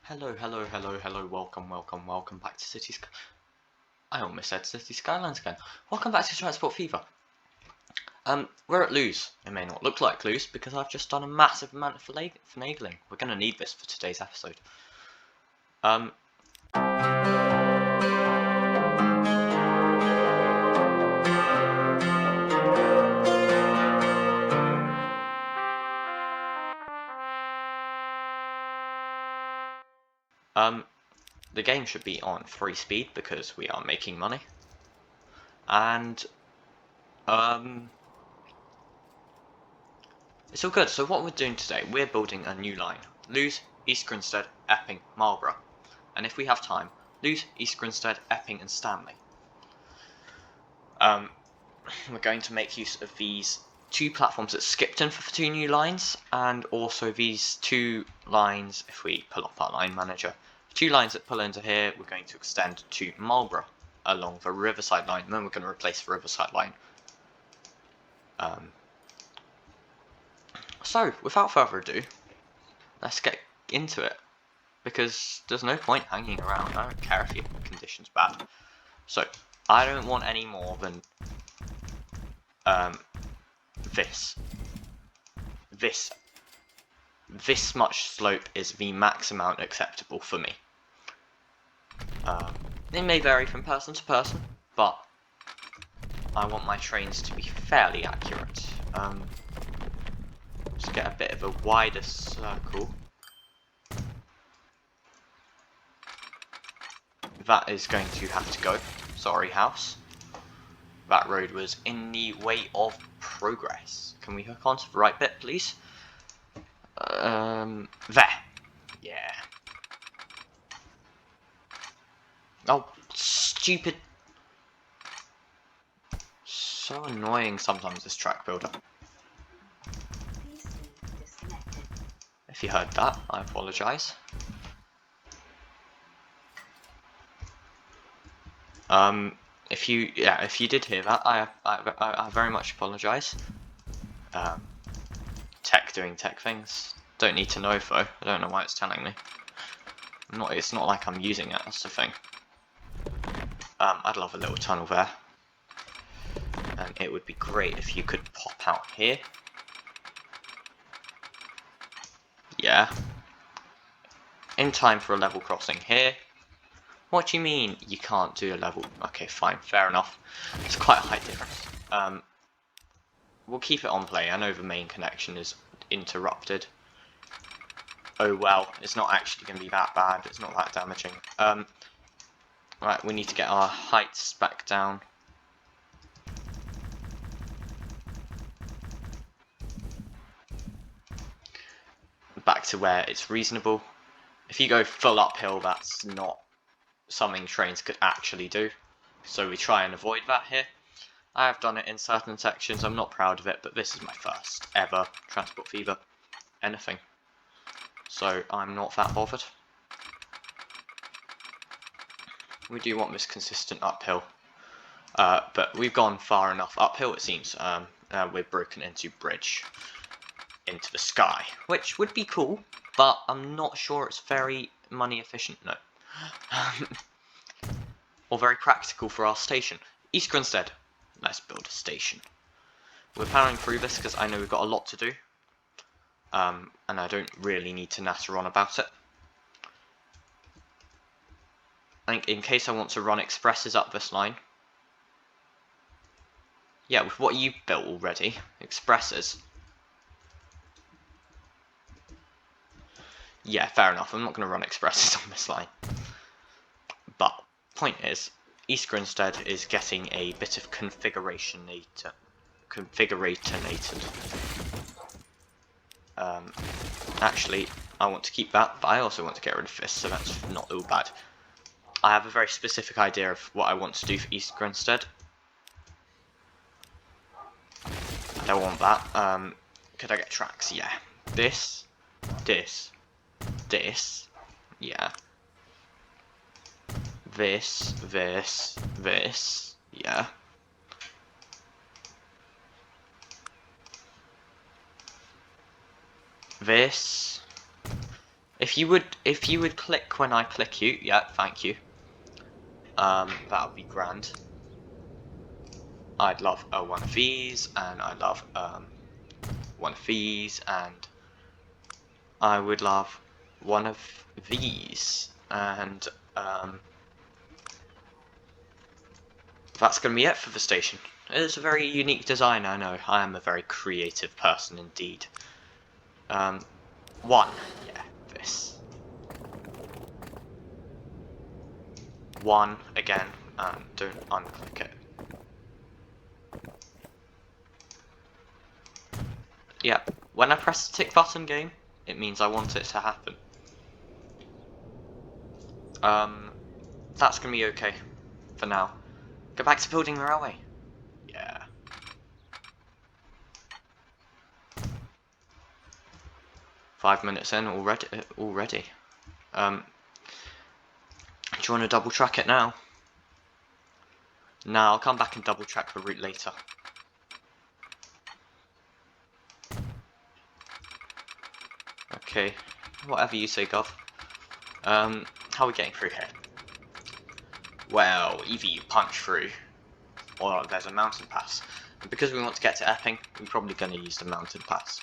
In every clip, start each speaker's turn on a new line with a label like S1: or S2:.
S1: Hello, welcome back to I almost said City Skylines again. Welcome back to Transport Fever. We're at Lose. It may not look like Lose because I've just done a massive amount of finagling. We're gonna need this for today's episode. The game should be on free speed because we are making money. And, it's all good. So what we're doing today, we're building a new line. Lose, East Grinstead, Epping, Marlborough. And if we have time, Lose, East Grinstead, Epping and Stanley. We're going to make use of these two platforms that skipped in for two new lines, and also these two lines, if we pull off our line manager, two lines that pull into here, we're going to extend to Marlborough along the Riverside line, and then we're going to replace the Riverside line. So, without further ado, let's get into it, because there's no point hanging around. I don't care if your condition's bad. So, I don't want any more than this much slope is the max amount acceptable for me. It may vary from person to person, but I want my trains to be fairly accurate. Let's get a bit of a wider circle. That is going to have to go. Sorry, house. That road was in the way of progress. Can we hook onto the right bit, please? There. Yeah. Oh, stupid. So annoying sometimes, this track builder. If you heard that, I apologise. If you did hear that, I very much apologise. Tech doing tech things. Don't need to know though. I don't know why it's telling me. It's not like I'm using it. That's the thing. I'd love a little tunnel there, and it would be great if you could pop out here. Yeah. In time for a level crossing here. What do you mean you can't do a level? Okay, fine, fair enough. It's quite a high difference. We'll keep it on play. I know the main connection is interrupted. Oh well, it's not actually going to be that bad. It's not that damaging. Right, we need to get our heights back down. Back to where it's reasonable. If you go full uphill, that's not something trains could actually do. So we try and avoid that here. I have done it in certain sections. I'm not proud of it, but this is my first ever Transport Fever anything. So I'm not that bothered. We do want this consistent uphill, but we've gone far enough uphill it seems. We've broken into bridge into the sky, which would be cool, but I'm not sure it's very money efficient, no. Or very practical for our station. East Grinstead, let's build a station. We're powering through this because I know we've got a lot to do, and I don't really need to natter on about it. I think in case I want to run expresses up this line. Yeah, with what you've built already, expresses. Yeah, fair enough, I'm not going to run expresses on this line. But, point is, East Grinstead is getting a bit of configurationated. Actually, I want to keep that, but I also want to get rid of this, so that's not all bad. I have a very specific idea of what I want to do for East Grinstead. I don't want that. Could I get tracks? Yeah. This, yeah. This, yeah. This, If you would click when I click you, yeah, thank you. That would be grand. I'd love one of these, and I'd love one of these, and I would love one of these, and that's going to be it for the station. It's a very unique design, I know. I am a very creative person indeed. One, yeah, this. One, again, and don't unclick it. Yep, when I press the tick button game, it means I want it to happen. That's going to be okay for now. Go back to building the railway. Yeah. Five minutes in already. Do you want to double track it now? No, I'll come back and double track the route later. Okay, whatever you say, Gov. How are we getting through here? Well, either you punch through, or there's a mountain pass. And because we want to get to Epping, we're probably going to use the mountain pass.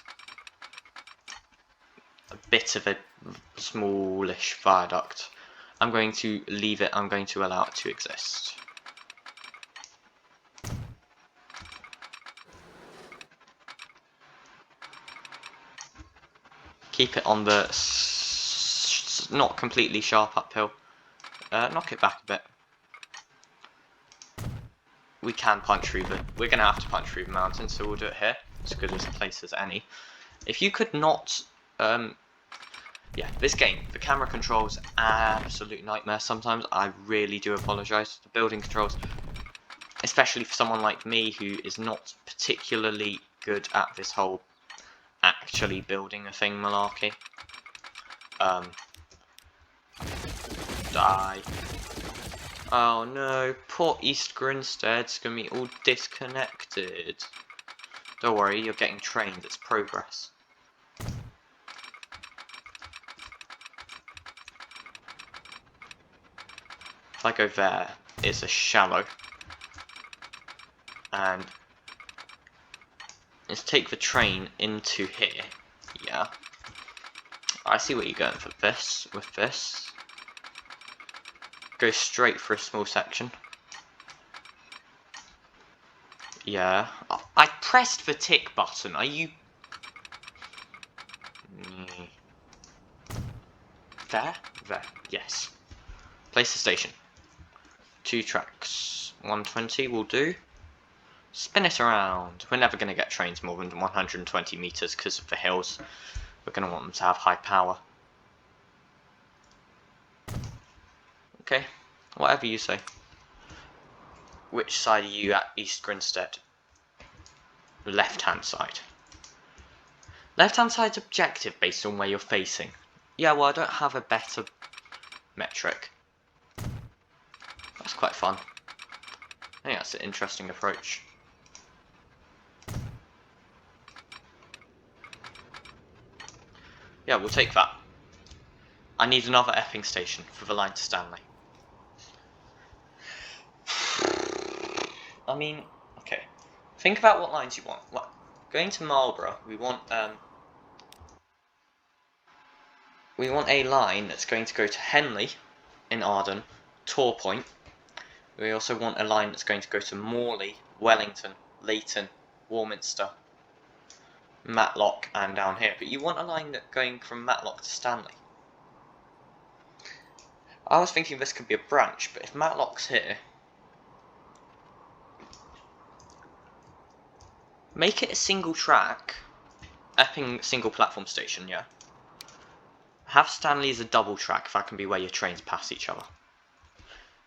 S1: A bit of a smallish viaduct. I'm going to leave it, I'm going to allow it to exist. Keep it on the not completely sharp uphill. Knock it back a bit. We can punch through we're going to have to punch through the mountain, so we'll do it here. As good as a place as any. If you could not, yeah, this game, the camera controls absolute nightmare sometimes. I really do apologise. The building controls, especially for someone like me who is not particularly good at this whole actually building a thing malarkey. Die. Oh no, poor East Grinstead's gonna be all disconnected. Don't worry, you're getting trained, it's progress. If I go there, it's a shallow. And let's take the train into here. Yeah. I see what you're going for this, with this. Go straight for a small section. Yeah. Oh, I pressed the tick button, are you... There? There, yes. Place the station. 2 tracks. 120 will do. Spin it around. We're never going to get trains more than 120 meters because of the hills. We're going to want them to have high power. Okay, whatever you say. Which side are you at, East Grinstead? Left-hand side. Left-hand side's objective based on where you're facing. Yeah, well, I don't have a better metric. That's quite fun. I think that's an interesting approach. Yeah, we'll take that. I need another Epping station for the line to Stanley. I mean, okay. Think about what lines you want. Well, going to Marlborough, we want a line that's going to go to Henley in Arden, Torpoint. We also want a line that's going to go to Morley, Wellington, Leighton, Warminster, Matlock, and down here. But you want a line that's going from Matlock to Stanley. I was thinking this could be a branch, but if Matlock's here, make it a single track, Epping single platform station, yeah. Have Stanley as a double track, that can be where your trains pass each other.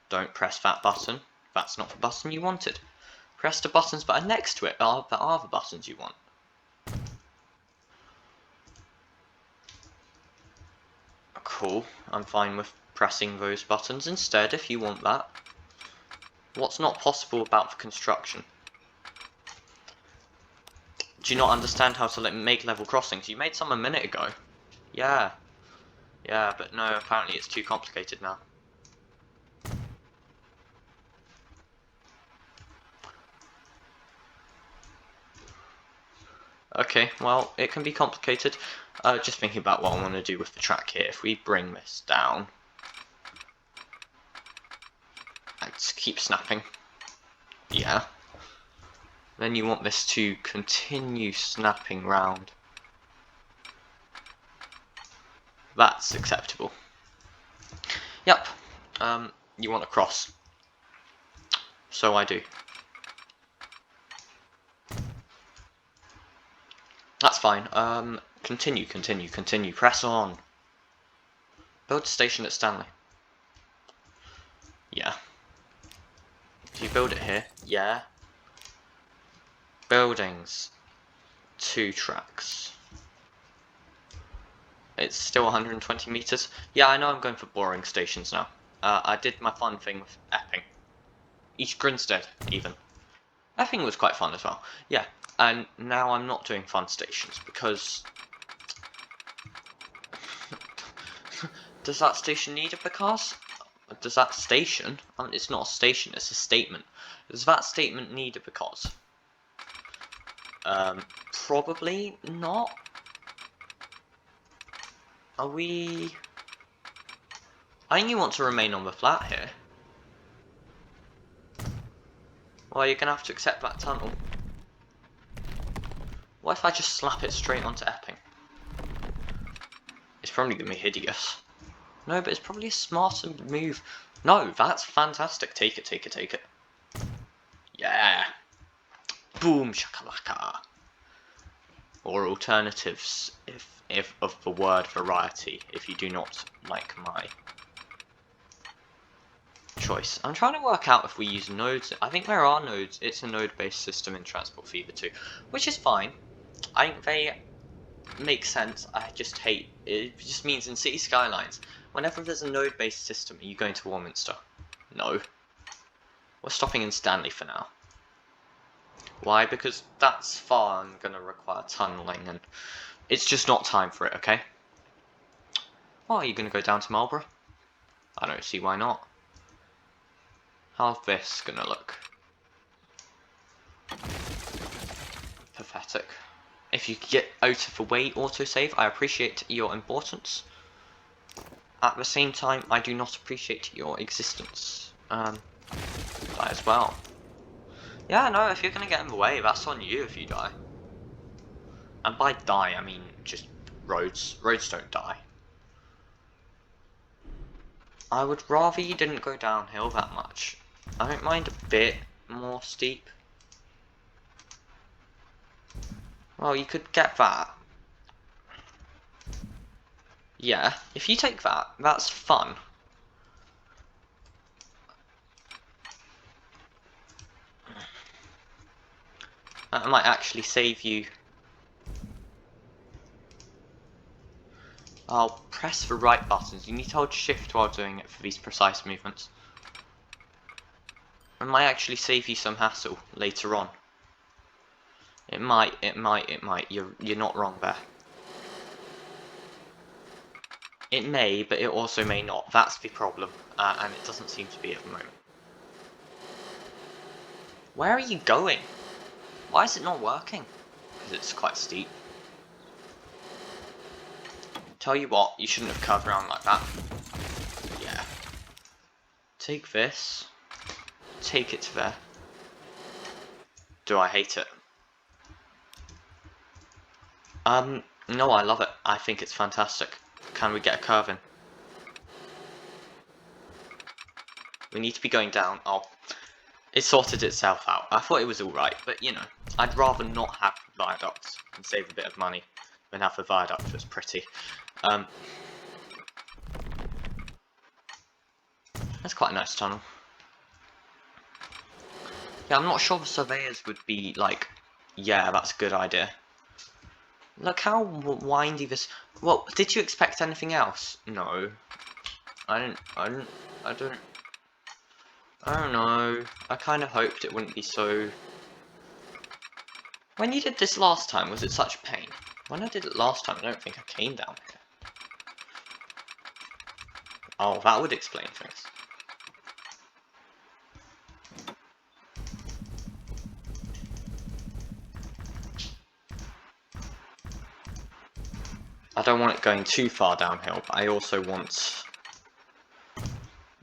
S1: Don't press that button, that's not the button you wanted. Press the buttons that are next to it, that are the buttons you want. Cool, I'm fine with pressing those buttons instead if you want that. What's not possible about the construction? Do you not understand how to make level crossings? You made some a minute ago. Yeah. Yeah, but no, apparently it's too complicated now. Okay, well, it can be complicated. Just thinking about what I want to do with the track here. If we bring this down, let's keep snapping. Yeah. Then you want this to continue snapping round. That's acceptable. Yep. You want a cross. So I do. That's fine. Continue. Press on. Build a station at Stanley. Yeah. Do you build it here? Yeah. Buildings. 2 tracks. It's still 120 meters. Yeah, I know I'm going for boring stations now. I did my fun thing with Epping. East Grinstead, even. Epping was quite fun as well. Yeah, and now I'm not doing fun stations because... Does that station need a because? Does that station? It's not a station, it's a statement. Does that statement need a because? Probably not. Are we... I think you want to remain on the flat here. Well, you're going to have to accept that tunnel. What if I just slap it straight onto Epping? It's probably going to be hideous. No, but it's probably a smarter move. No, that's fantastic. Take it. Yeah. Boom shakalaka. Or alternatives, if of the word variety, if you do not like my choice. I'm trying to work out if we use nodes. I think there are nodes. It's a node-based system in Transport Fever 2, which is fine. I think they make sense. I just hate it. Just means in City Skylines, whenever there's a node-based system, are you going to Warminster? No. We're stopping in Stanley for now. Why? Because that's far and gonna require tunneling, and it's just not time for it. Okay. Oh, are you gonna go down to Marlborough? I don't see why not. How's this gonna look? Pathetic. If you could get out of the way autosave, I appreciate your importance. At the same time, I do not appreciate your existence. Die as well. Yeah, no, if you're gonna get in the way, that's on you if you die. And by die, I mean just roads. Roads don't die. I would rather you didn't go downhill that much. I don't mind a bit more steep. Well, you could get that. Yeah, if you take that, that's fun. That might actually save you. I'll press the right buttons. You need to hold shift while doing it for these precise movements. It might actually save you some hassle later on. It might. You're not wrong there. It may, but it also may not. That's the problem, and it doesn't seem to be at the moment. Where are you going? Why is it not working? Because it's quite steep. Tell you what, you shouldn't have curved around like that. Yeah. Take this. Take it to there. Do I hate it? No, I love it. I think it's fantastic. Can we get a curve in? We need to be going down. Oh, it sorted itself out. I thought it was alright, but you know, I'd rather not have viaducts and save a bit of money than have the viaduct that's pretty. That's quite a nice tunnel. Yeah, I'm not sure the surveyors would be like, yeah, that's a good idea. Look how windy this... Well, did you expect anything else? No. I don't know. I kind of hoped it wouldn't be so... When you did this last time, was it such a pain? When I did it last time, I don't think I came down here. Oh, that would explain things. I don't want it going too far downhill, but I also want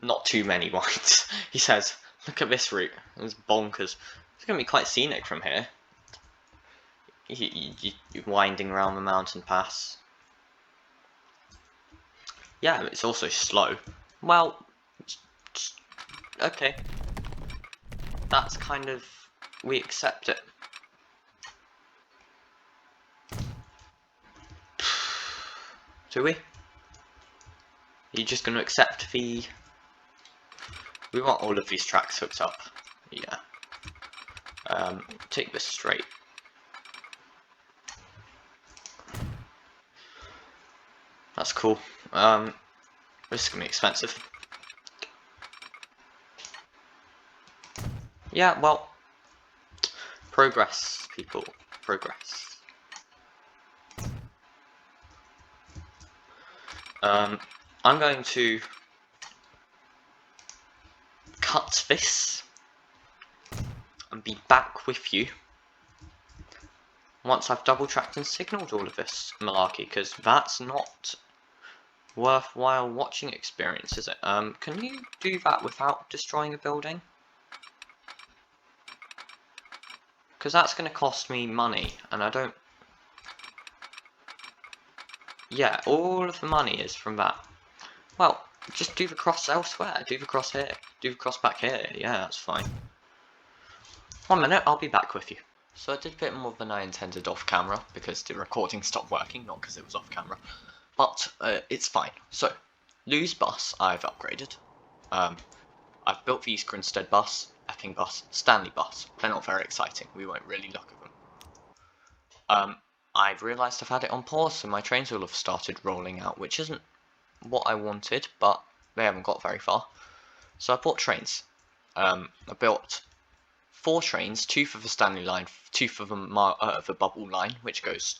S1: not too many wines. He says, look at this route, it's bonkers. It's going to be quite scenic from here. You're winding around the mountain pass. Yeah, it's also slow. Well, okay. That's kind of, we accept it. Do we? Are you just going to accept the... We want all of these tracks hooked up. Yeah. Take this straight. That's cool. This is going to be expensive. Yeah, well, progress, people, progress. I'm going to cut this and be back with you once I've double tracked and signalled all of this malarkey, because that's not worthwhile watching experience, is it? Can you do that without destroying a building? Because that's going to cost me money, and I don't... Yeah, all of the money is from that. Well, just do the cross elsewhere. Do the cross here. Do the cross back here. Yeah, that's fine. 1 minute, I'll be back with you. So I did a bit more than I intended off camera, because the recording stopped working, not because it was off camera. But it's fine. So, Lou's bus I've upgraded. I've built the East Grinstead bus, Epping bus, Stanley bus. They're not very exciting. We won't really look at them. I've realised I've had it on pause, so my trains will have started rolling out, which isn't what I wanted, but they haven't got very far. So I bought trains. I built 4 trains, 2 for the Stanley line, 2 for the Bubble line, which goes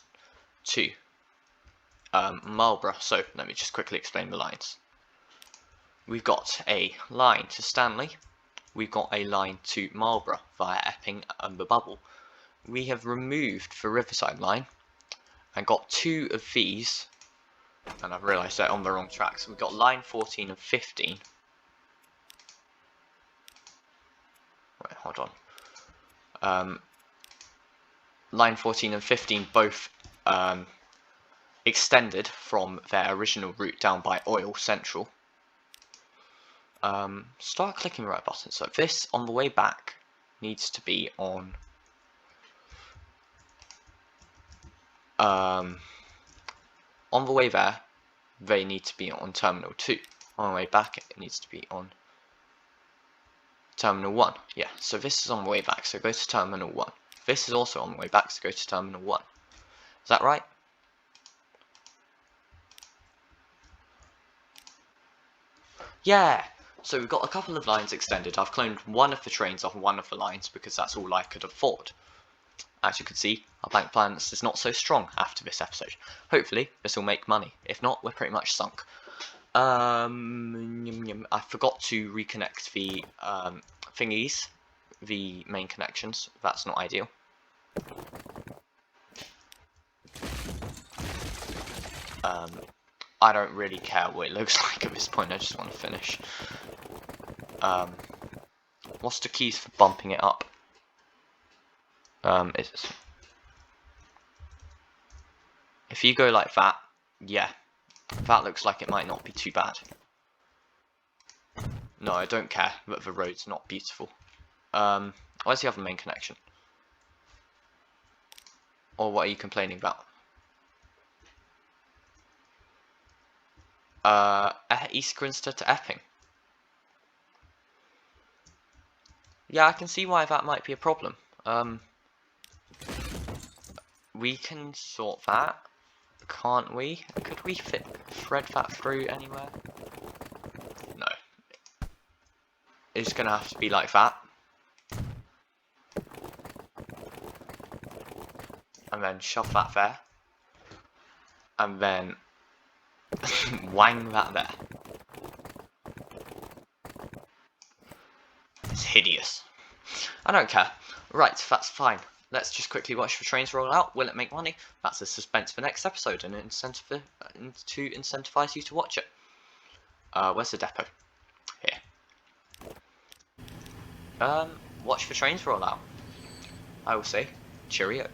S1: to Marlborough. So let me just quickly explain the lines. We've got a line to Stanley, we've got a line to Marlborough via Epping and the Bubble. We have removed the Riverside line and got 2 of these, and I've realised they're on the wrong track, so we've got line 14 and 15. Wait, hold on. Line 14 and 15 both extended from their original route down by Oil Central. Start clicking the right button. So this on the way back needs to be on the way there, they need to be on Terminal 2. On the way back, it needs to be on Terminal 1. Yeah, so this is on the way back, so go to Terminal 1. This is also on the way back, so go to Terminal 1. Is that right? Yeah! So we've got a couple of lines extended. I've cloned one of the trains off one of the lines because that's all I could afford. As you can see, our bank balance is not so strong after this episode. Hopefully, this will make money. If not, we're pretty much sunk. I forgot to reconnect the thingies, the main connections. That's not ideal. I don't really care what it looks like at this point. I just want to finish. What's the keys for bumping it up? If you go like that, yeah, that looks like it might not be too bad. No, I don't care that the road's not beautiful. Where's the other main connection? Or what are you complaining about? East Grinstead to Epping. Yeah, I can see why that might be a problem. We can sort that, can't we? Could we thread that through anywhere? No. It's gonna have to be like that. And then shove that there. And then wang that there. It's hideous. I don't care. Right, that's fine. Let's just quickly watch the trains roll out. Will it make money? That's a suspense for next episode, and to incentivize you to watch it. Where's the depot? Here. Watch the trains roll out. I will say, cheerio.